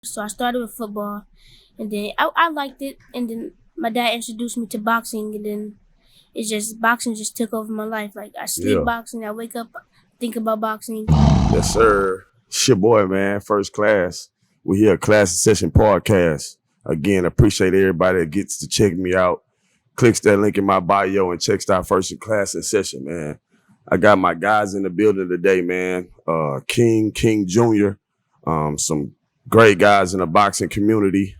So I started with football, and then I liked it, and then my dad introduced me to boxing, and then it's just boxing just took over my life. Like I sleep Yeah. boxing, I wake up think about boxing. Yes, sir. It's your boy, man. First Class. We here, Class Session Podcast. Again, appreciate everybody that gets to check me out. Clicks that link in my bio and checks out First Class in Session, man. I got my guys in the building today, man. King Jr., some great guys in the boxing community.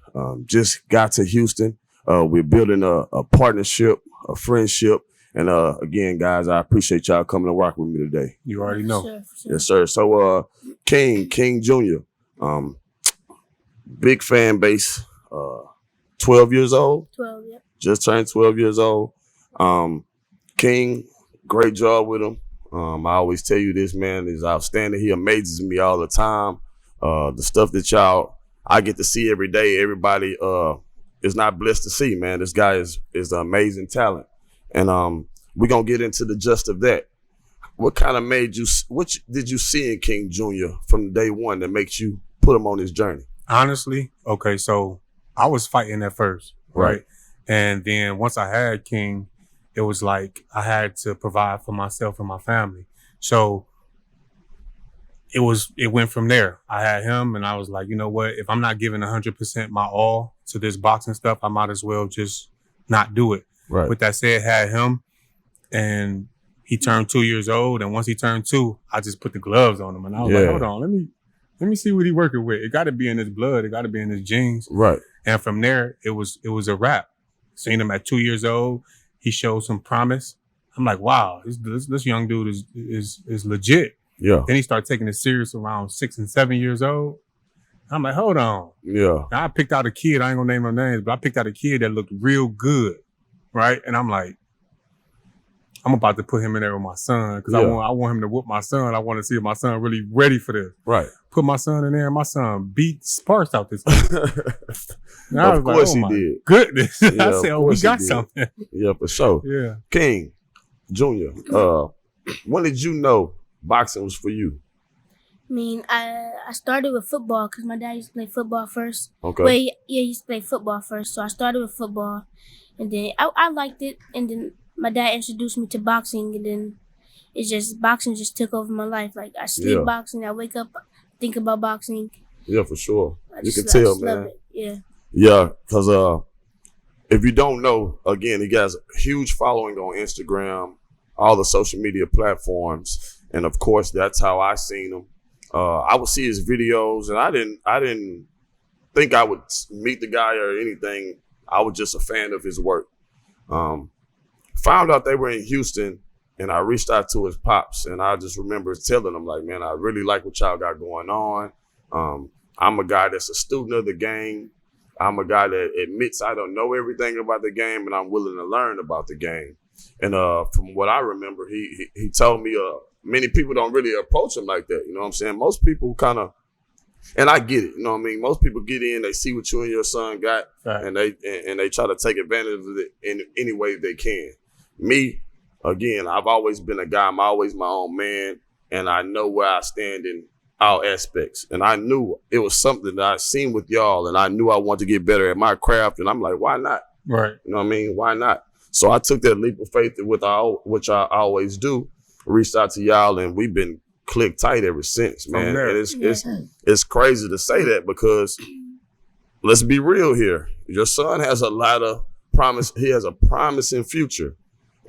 Just got to Houston. We're building a partnership, a friendship. And again, guys, I appreciate y'all coming to rock with me today. You already know. For sure. Yes, sir. So King Jr., big fan base, 12 years old. 12, yep. Just turned 12 years old. King, great job with him. I always tell you this, man, is outstanding. He amazes me all the time. The stuff that I get to see every day, everybody is not blessed to see, man. This guy is an amazing talent. And we're going to get into the gist of that. What did you see in King Jr. from day one that makes you put him on this journey? Honestly, okay, so I was fighting at first, right? And then once I had King, it was like I had to provide for myself and my family. So it went from there. I had him and I was like, you know what? If I'm not giving 100% my all to this boxing stuff, I might as well just not do it. Right. With that said, had him and he turned 2 years old. And once he turned 2, I just put the gloves on him. And I was like, hold on, let me see what he working with. It got to be in his blood. It got to be in his genes. Right. And from there, it was a wrap. Seen him at 2 years old. He showed some promise. I'm like, wow, this young dude is legit. Yeah. Then he started taking it serious around 6 and 7 years old. I'm like, hold on. Yeah. Now I picked out a kid. I ain't gonna name no names, but I picked out a kid that looked real good, right? And I'm like, I'm about to put him in there with my son because I want him to whoop my son. I want to see if my son really ready for this. Right. Put my son in there, and my son beat sparks out this. Of course he did. Goodness. Yeah, I said, oh, we got something. Yeah, for sure. Yeah. King Jr., when did you know boxing was for you? I mean, I started with football because my dad used to play football first. Okay. Well, he used to play football first. So I started with football, and then I liked it, and then my dad introduced me to boxing, and then it's just boxing just took over my life. Like I sleep boxing, I wake up think about boxing. Yeah, for sure. You can I tell, just love man. it. Yeah. Yeah, because if you don't know, again, he has a huge following on Instagram, all the social media platforms, and of course, that's how I seen him. I would see his videos, and I didn't think I would meet the guy or anything. I was just a fan of his work. Found out they were in Houston, and I reached out to his pops, and I just remember telling him, like, man, I really like what y'all got going on. I'm a guy that's a student of the game. I'm a guy that admits I don't know everything about the game, and I'm willing to learn about the game. And from what I remember, he told me many people don't really approach him like that. You know what I'm saying? Most people kind of, and I get it. You know what I mean? Most people get in, they see what you and your son got, Right. and they try to take advantage of it in any way they can. Me, again, I've always been a guy. I'm always my own man, and I know where I stand in all aspects. And I knew it was something that I seen with y'all, and I knew I wanted to get better at my craft. And I'm like, why not? Right. You know what I mean? Why not? So I took that leap of faith which I always do, reached out to y'all, and we've been clicked tight ever since, man. And it's crazy to say that because let's be real here. Your son has a lot of promise. He has a promising future.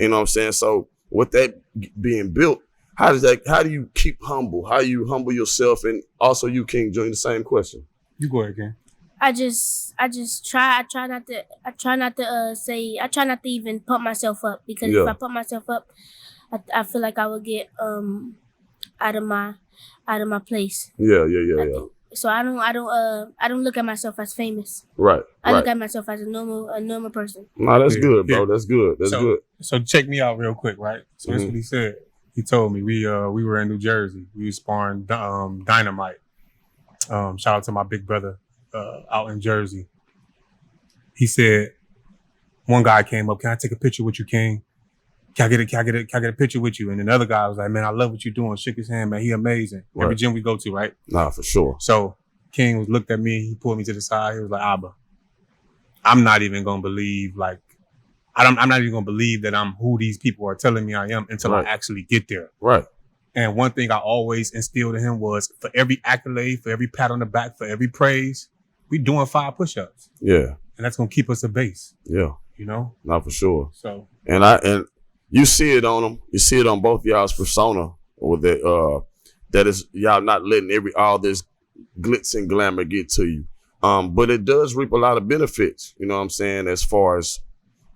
You know what I'm saying? So with that being built, how do you keep humble? How do you humble yourself? And also you, King Jr., the same question. You go ahead, King. I try not to even pump myself up because if I pump myself up, I feel like I would get out of my place. Yeah. So I don't look at myself as famous. Right. I look at myself as a normal person. No, that's good, bro. That's good. That's good. So check me out real quick, right? So that's what he said. He told me we were in New Jersey. We were sparring Dynamite. Shout out to my big brother out in Jersey. He said, one guy came up, can I take a picture with you, King? Can I get a picture with you? And then the other guy was like, man, I love what you're doing. Shook his hand, man. He amazing. Right. Every gym we go to, right? Nah, for sure. So King looked at me, he pulled me to the side. He was like, Abba, I'm not even gonna believe I'm not even gonna believe that I'm who these people are telling me I am until I actually get there. Right. And one thing I always instilled in him was, for every accolade, for every pat on the back, for every praise, we doing 5 push-ups. Yeah. And that's gonna keep us a base. Yeah. You know? Not for sure. So and you see it on them. You see it on both y'all's persona with that is y'all not letting all this glitz and glamour get to you. But it does reap a lot of benefits, you know what I'm saying, as far as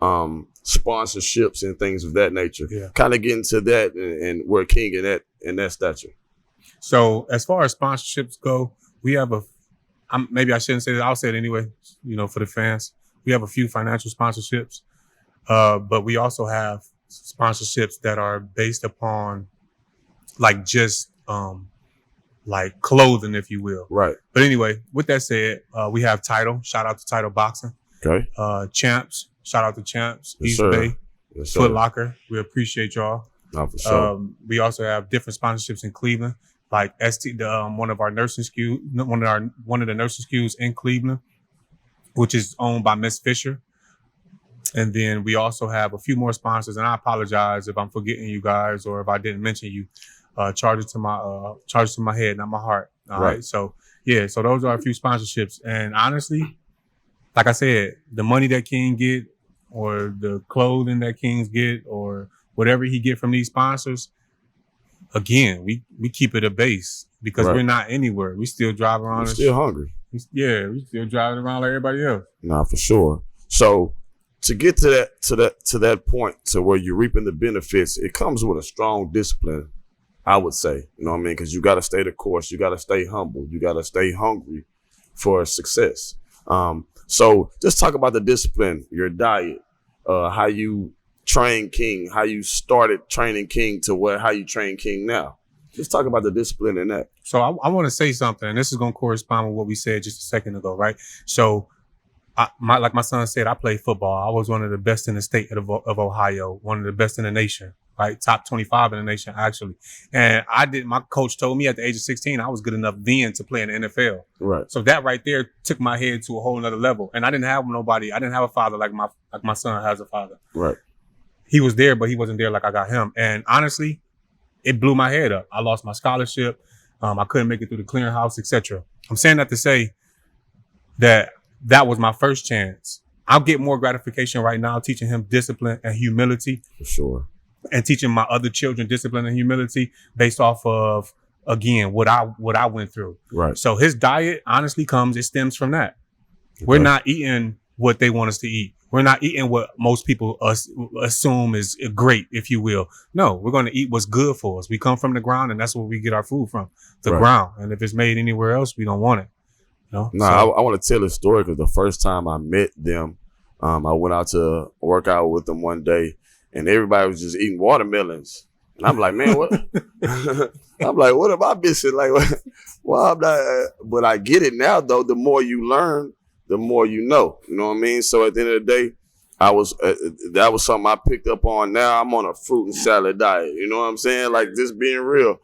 sponsorships and things of that nature. Yeah. Kind of get into that and where King in that stature. So as far as sponsorships go, we have maybe I shouldn't say that, I'll say it anyway, you know, for the fans. We have a few financial sponsorships, but we also have sponsorships that are based upon just like clothing, if you will. Right. But anyway, with that said, we have Title. Shout out to Title Boxing. Okay. Champs. Shout out to Champs. Yes, East sir. Bay. Yes, sir. Foot Locker. We appreciate y'all. Not for sure. We also have different sponsorships in Cleveland, like one of our nursing SKUs, one of the nursing SKUs in Cleveland, which is owned by Miss Fisher. And then we also have a few more sponsors, and I apologize if I'm forgetting you guys or if I didn't mention you. Charge it to my head, not my heart. All right. So yeah, so those are a few sponsorships. And honestly, like I said, the money that King get, or the clothing that Kings get, or whatever he get from these sponsors, again, we keep it a base because we're not anywhere. We still drive around. We're still hungry. We still driving around like everybody else. Nah, for sure. So to get to that point to where you're reaping the benefits, it comes with a strong discipline, I would say. You know what I mean? Because you got to stay the course. You got to stay humble. You got to stay hungry for success. So just talk about the discipline, your diet, how you train King, how you started training King to how you train King now. Just talk about the discipline in that. So I want to say something, and this is going to correspond with what we said just a second ago, right? So like my son said, I played football. I was one of the best in the state of Ohio, one of the best in the nation, right? Top 25 in the nation, actually. And my coach told me at the age of 16, I was good enough then to play in the NFL. Right. So that right there took my head to a whole nother level. And I didn't have a father like my son has a father. Right. He was there, but he wasn't there like I got him. And honestly, it blew my head up. I lost my scholarship. I couldn't make it through the clearinghouse, etc. I'm saying that to say that was my first chance. I'll get more gratification right now teaching him discipline and humility. For sure. And teaching my other children discipline and humility based off of, again, what I went through. Right. So his diet honestly stems from that. Okay. We're not eating what they want us to eat. We're not eating what most people assume is great, if you will. No, we're going to eat what's good for us. We come from the ground, and that's where we get our food from, the ground. And if it's made anywhere else, we don't want it. You know? No, I want to tell a story because the first time I met them, I went out to work out with them one day, and everybody was just eating watermelons. And I'm like, man, what? I'm like, what am I missing? Like, well, I'm not. But I get it now, though. The more you learn, the more you know. You know what I mean? So at the end of the day, that was something I picked up on. Now I'm on a fruit and salad diet. You know what I'm saying? Like, just being real.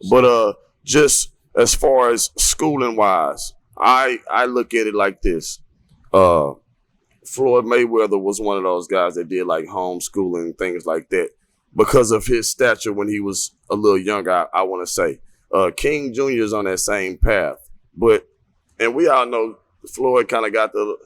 But just as far as schooling wise, I look at it like this. Floyd Mayweather was one of those guys that did like homeschooling and things like that because of his stature when he was a little younger, I want to say. King Jr. is on that same path. And we all know Floyd kind of got the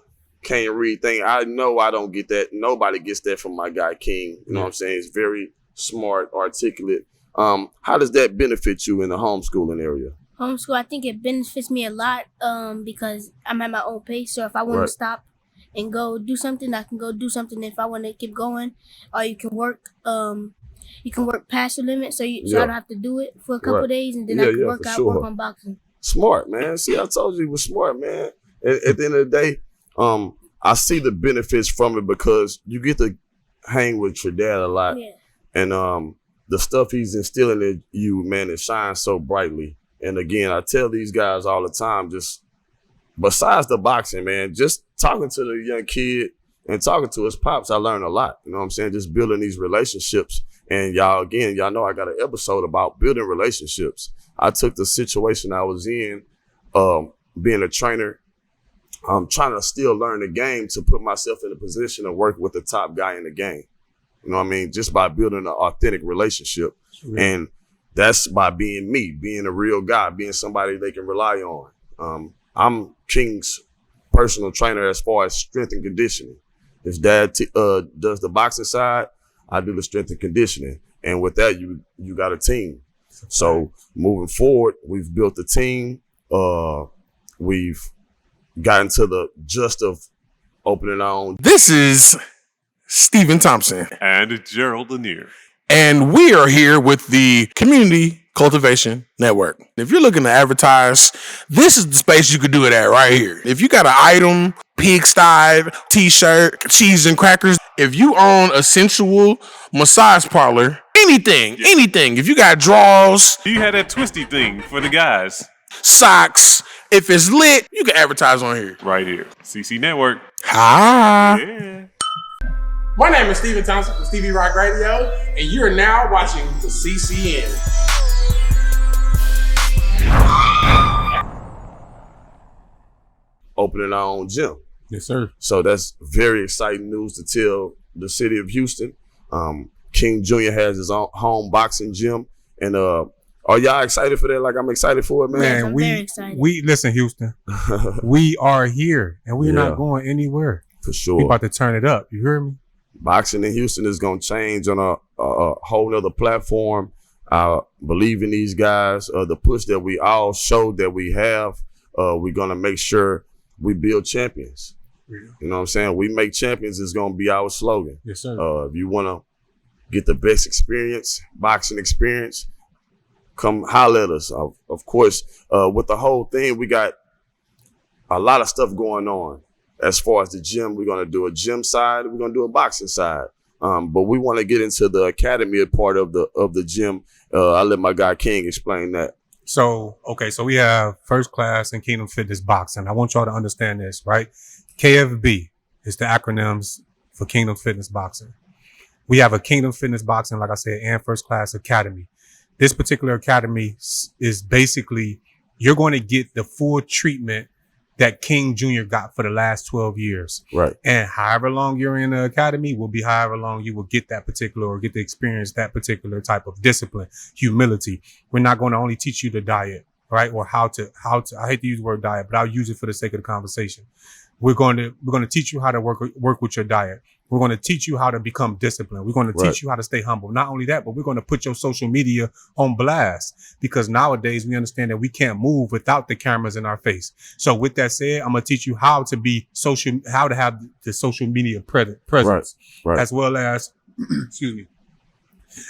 can't read thing. I know I don't get that. Nobody gets that from my guy King. You know what I'm saying? He's very smart, articulate. How does that benefit you in the homeschooling area? Homeschool, I think it benefits me a lot because I'm at my own pace. So if I want to stop and go do something, I can go do something. If I want to keep going, or you can work past your limit, so I don't have to do it for a couple of days, and then I can work on boxing. Smart, man. See, I told you he was smart, man. At the end of the day, I see the benefits from it because you get to hang with your dad a lot, and the stuff he's instilling in you, man, it shines so brightly. And again, I tell these guys all the time, just besides the boxing, man, just talking to the young kid and talking to his pops, I learned a lot. You know what I'm saying? Just building these relationships. And y'all know I got an episode about building relationships. I took the situation I was in, being a trainer, I'm trying to still learn the game to put myself in a position to work with the top guy in the game. You know what I mean? Just by building an authentic relationship. Sure. And that's by being me, being a real guy, being somebody they can rely on. I'm King's personal trainer as far as strength and conditioning. If Dad does the boxing side, I do the strength and conditioning. And with that, you got a team. So moving forward, we've built a team. We've gotten to the just of opening our own. This is Stephen Thompson. And Gerald Lanier. And we are here with the Community Cultivation Network. If you're looking to advertise, this is the space you could do it at right here. If you got an item, pigsty, t-shirt, cheese and crackers, if you own a sensual massage parlor, anything. If you got drawers. You had that twisty thing for the guys. Socks. If it's lit, you can advertise on here. Right here. CC Network. Hi. Yeah. My name is Stephen Thompson from Stevie Rock Radio, and you're now watching the CCN. Opening our own gym. Yes, sir. So that's very exciting news to tell the city of Houston. King Jr. has his own home boxing gym. And are y'all excited for that? Like I'm excited for it, man. Man, I'm very excited. we listen, Houston. We are here and we're not going anywhere. For We sure. about to turn it up. You hear me? Boxing in Houston is going to change on a whole nother platform. I believe in these guys. The push that we all showed that we have, we're going to make sure we build champions. Yeah. You know what I'm saying? We make champions is going to be our slogan. Yes, sir. If you want to get the best experience, boxing experience, come holler at us. Of course, with the whole thing, we got a lot of stuff going on. As far as the gym, we're going to do a gym side. We're going to do a boxing side. But we want to get into the academy part of the gym. I'll let my guy King explain that. So we have First Class and Kingdom Fitness Boxing. I want y'all to understand this, right? KFB is the acronyms for Kingdom Fitness Boxing. We have a Kingdom Fitness Boxing, like I said, and First Class Academy. This particular academy is basically, you're going to get the full treatment that King Jr. got for the last 12 years. Right. And however long you're in the academy will be however long you will get that particular or get to experience that particular type of discipline, humility. We're not going to only teach you the diet, right? Or how to, I hate to use the word diet, but I'll use it for the sake of the conversation. We're going to teach you how to work with your diet. We're going to teach you how to become disciplined. We're going to teach you how to stay humble. Not only that, but we're going to put your social media on blast, because nowadays we understand that we can't move without the cameras in our face. So with that said, I'm going to teach you how to have the social media presence, Right. as well as, excuse me,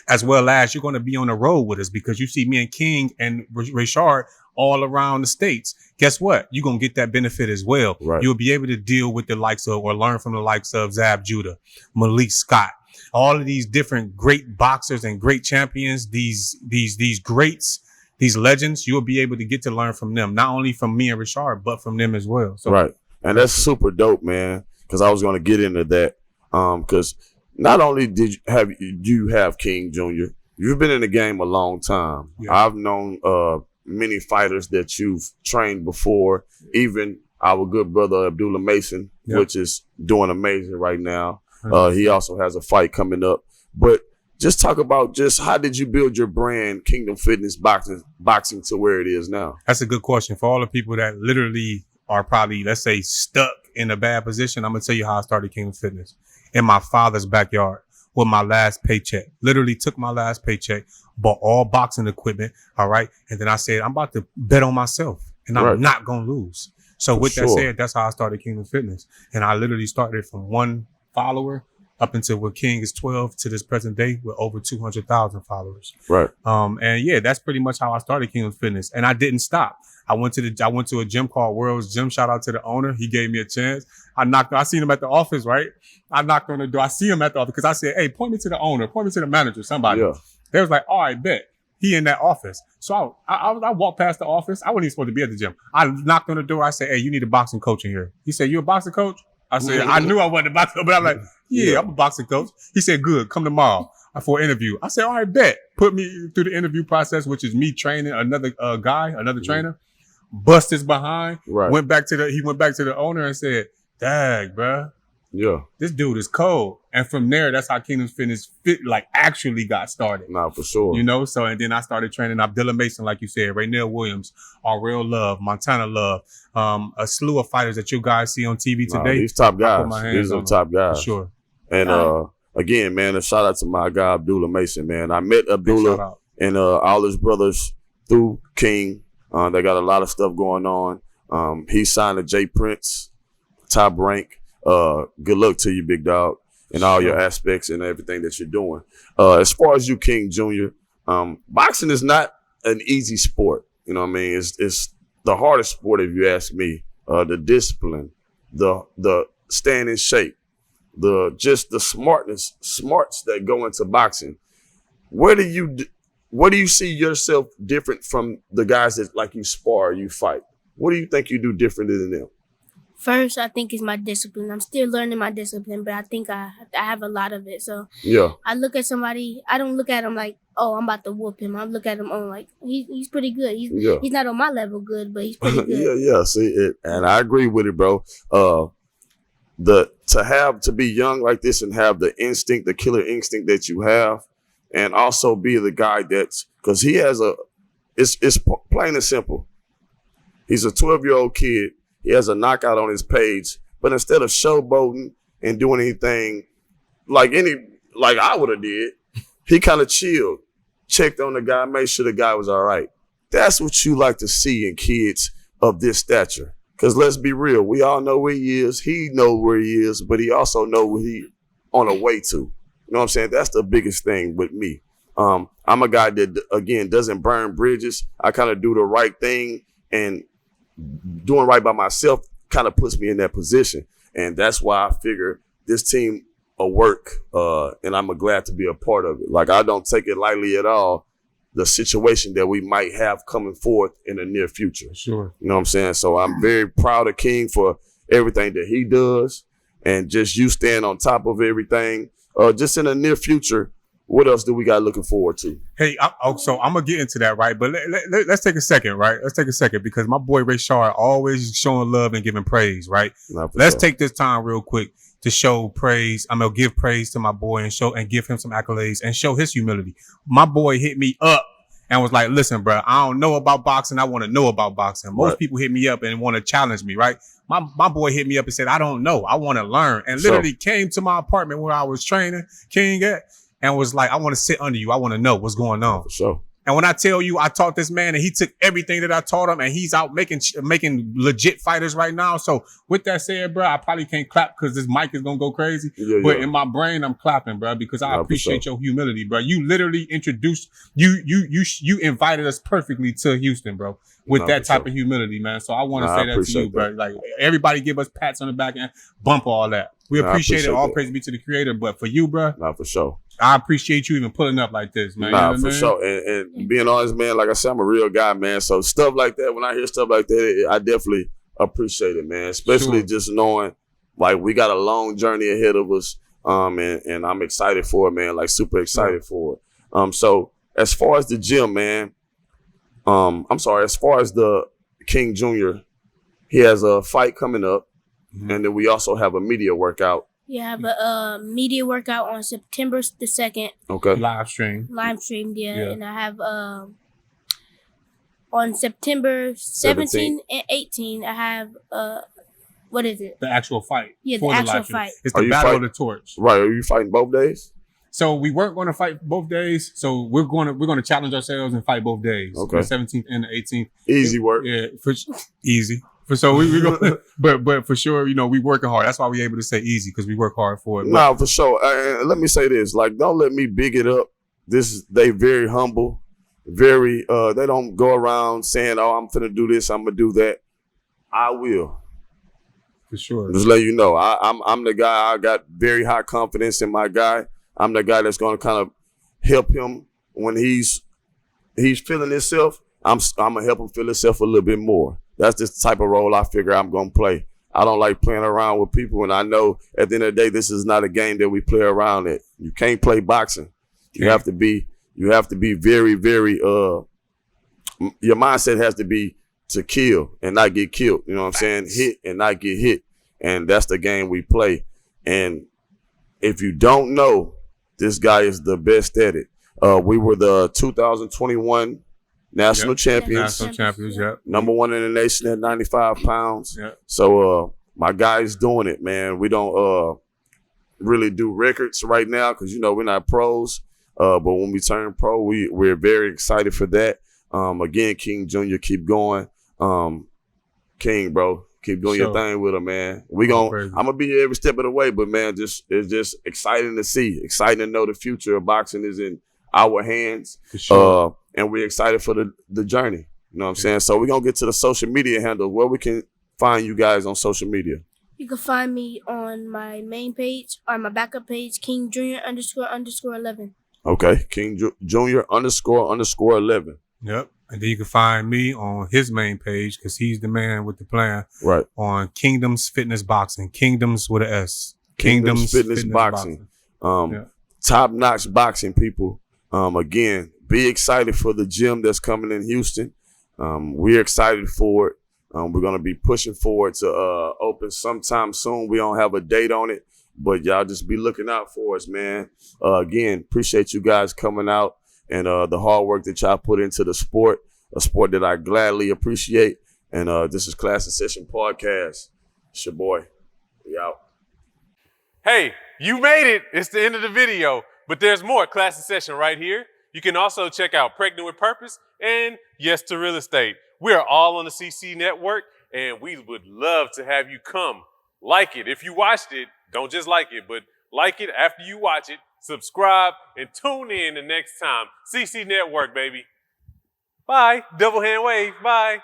as well as you're going to be on the road with us, because you see me and King and Rashard all around the states. Guess what? You're going to get that benefit as well. Right. You'll be able to deal with the likes of, or learn from the likes of Zab Judah, Malik Scott, all of these different great boxers and great champions, these greats, these legends. You'll be able to get to learn from them, not only from me and Rashard, but from them as well. So, right. And that's super dope, man, because I was going to get into that. Because not only did you have King Jr., you've been in the game a long time. Yeah. I've known many fighters that you've trained before, even our good brother Abdullah Mason, which is doing amazing right now. He also has a fight coming up. But just talk about just how did you build your brand, Kingdom Fitness Boxing to where it is now? That's a good question. For all the people that literally are probably, let's say, stuck in a bad position, I'm going to tell you how I started Kingdom Fitness. In my father's backyard with my last paycheck. Literally took my last paycheck, bought all boxing equipment, all right? And then I said, I'm about to bet on myself, and I'm not going to lose. So with that said, that's how I started Kingdom Fitness. And I literally started from one follower up until when King is 12 to this present day with over 200,000 followers. Right. And yeah, that's pretty much how I started Kingdom Fitness. And I didn't stop. I went to a gym called World's Gym. Shout out to the owner. He gave me a chance. I seen him at the office, right? I knocked on the door. I see him at the office because I said, hey, point me to the owner, point me to the manager, somebody. Yeah. They was like, all right, bet. He in that office. So I walked past the office. I wasn't even supposed to be at the gym. I knocked on the door. I said, hey, you need a boxing coach in here. He said, you a boxing coach? I said, I knew I wasn't a boxing coach, but I'm like, yeah, I'm a boxing coach. He said, good, come tomorrow for an interview. I said, all right, bet. Put me through the interview process, which is me training another guy, another trainer. bust his behind. Right. He went back to the owner and said, "Dag, bruh, Yeah. this dude is cold." And from there, that's how Kingdom's Fitness actually got started. Nah, for sure. You know, so and then I started training Abdullah Mason, like you said, Raynell Williams, Real Love, Montana Love, a slew of fighters that you guys see on TV today. These top guys. These are top guys. For sure. And again, man, a shout out to my guy Abdullah Mason, man. I met Abdullah and all his brothers through King. They got a lot of stuff going on. He signed to Jay Prince, top rank. Good luck to you, big dog, in all your aspects and everything that you're doing. As far as you, King Jr., boxing is not an easy sport. You know what I mean? It's the hardest sport, if you ask me. The discipline, the staying in shape, the smarts that go into boxing. Where do you see yourself different from the guys that like you spar, you fight? What do you think you do differently than them? First, I think it's my discipline. I'm still learning my discipline, but I think I have a lot of it. So yeah, I look at somebody. I don't look at him like, oh, I'm about to whoop him. I look at him on like he's pretty good. He's not on my level good, but he's pretty good. yeah. See it, and I agree with it, bro. To be young like this and have the instinct, the killer instinct that you have, and also be the guy because he has it's plain and simple. He's a 12-year-old kid. He has a knockout on his page, but instead of showboating and doing anything like I would have did, he kind of chilled, checked on the guy, made sure the guy was all right. That's what you like to see in kids of this stature. Because let's be real, we all know where he is. He knows where he is, but he also knows what he on a way to. You know what I'm saying? That's the biggest thing with me. I'm a guy that, again, doesn't burn bridges. I kind of do the right thing, and doing right by myself kind of puts me in that position. And that's why I figure this team will work, and I'm glad to be a part of it. Like, I don't take it lightly at all, the situation that we might have coming forth in the near future. Sure. You know what I'm saying? So I'm very proud of King for everything that he does, and just you staying on top of everything. Just in the near future, what else do we got looking forward to? Hey, so I'm going to get into that, right? But let's take a second, right? Let's take a second, because my boy Ray Shard always showing love and giving praise, right? Let's take this time real quick to show praise. I'm going to give praise to my boy and give him some accolades and show his humility. My boy hit me up and was like, listen, bro, I don't know about boxing. I want to know about boxing. Most people hit me up and want to challenge me, right? My boy hit me up and said, I don't know. I want to learn. And literally came to my apartment where I was training King at, and was like, I want to sit under you. I want to know what's going on. For sure. And when I tell you, I taught this man and he took everything that I taught him, and he's out making legit fighters right now. So with that said, bro, I probably can't clap because this mic is going to go crazy. But in my brain, I'm clapping, bro, because I appreciate your humility, bro. You literally introduced, you invited us perfectly to Houston, bro, with that type of humility, man. So I want to say that to you, bro. Like, everybody give us pats on the back and bump all that. We appreciate it. All praise be to the creator. But for you, bro. For sure. I appreciate you even pulling up like this, man. For sure. And being honest, man, like I said, I'm a real guy, man. So stuff like that, when I hear stuff like that, I definitely appreciate it, man. Especially just knowing, like, we got a long journey ahead of us. And I'm excited for it, man. Like, super excited for it. So as far as the gym, man, as far as the King Jr., he has a fight coming up. Mm-hmm. And then we also have a media workout. Yeah, I have a media workout on September the 2nd. Okay. Live stream, yeah. And I have on September 17 and 18, I have what is it? The actual fight. Yeah, the actual fight. It's the Battle of the Torch. Right. Are you fighting both days? So we weren't going to fight both days. So we're going to challenge ourselves and fight both days. Okay. The 17th and the 18th. Easy work. Yeah, easy. So we go, but for sure, you know, we working hard. That's why we able to say easy, because we work hard for it. For sure. Let me say this: like, don't let me big it up. They very humble, very. They don't go around saying, "Oh, I'm finna do this, I'm gonna do that." I will. For sure. Just let you know, I'm the guy. I got very high confidence in my guy. I'm the guy that's gonna kind of help him when he's feeling himself. I'm gonna help him feel himself a little bit more. That's the type of role I figure I'm going to play. I don't like playing around with people, and I know at the end of the day, this is not a game that we play around at. You can't play boxing. You have to be very, very, your mindset has to be to kill and not get killed. You know what I'm saying? Hit and not get hit. And that's the game we play. And if you don't know, this guy is the best at it. We were the 2021 national champions. National champions, yeah. Number 1 in the nation at 95 pounds. Yeah. So my guy's doing it, man. We don't really do records right now because, you know, we're not pros. But when we turn pro, we're very excited for that. Again, King Jr., keep going. King, bro, keep doing your thing with him, man. I'm gonna be here every step of the way, but man, it's just exciting to see. Exciting to know the future of boxing is in our hands. For sure. And we're excited for the journey. You know what I'm saying? So we're gonna get to the social media handle where we can find you guys on social media. You can find me on my main page or my backup page, King Jr. __11. Okay, King Jr. __11. Yep. And then you can find me on his main page because he's the man with the plan. Right. On Kingdoms Fitness Boxing. Kingdoms with an S. Kingdoms Fitness Boxing. Top-notch boxing, people. Again, be excited for the gym that's coming in Houston. We're excited for it. We're going to be pushing forward to open sometime soon. We don't have a date on it, but y'all just be looking out for us, man. Again, appreciate you guys coming out and the hard work that y'all put into the sport, a sport that I gladly appreciate. And this is Klass Session Podcast. It's your boy. We out. Hey, you made it. It's the end of the video, but there's more Klass Session right here. You can also check out Pregnant with Purpose and Yes to Real Estate. We are all on the CC Network, and we would love to have you come. Like it. If you watched it, don't just like it, but like it after you watch it, subscribe, and tune in the next time. CC Network, baby. Bye. Double hand wave. Bye.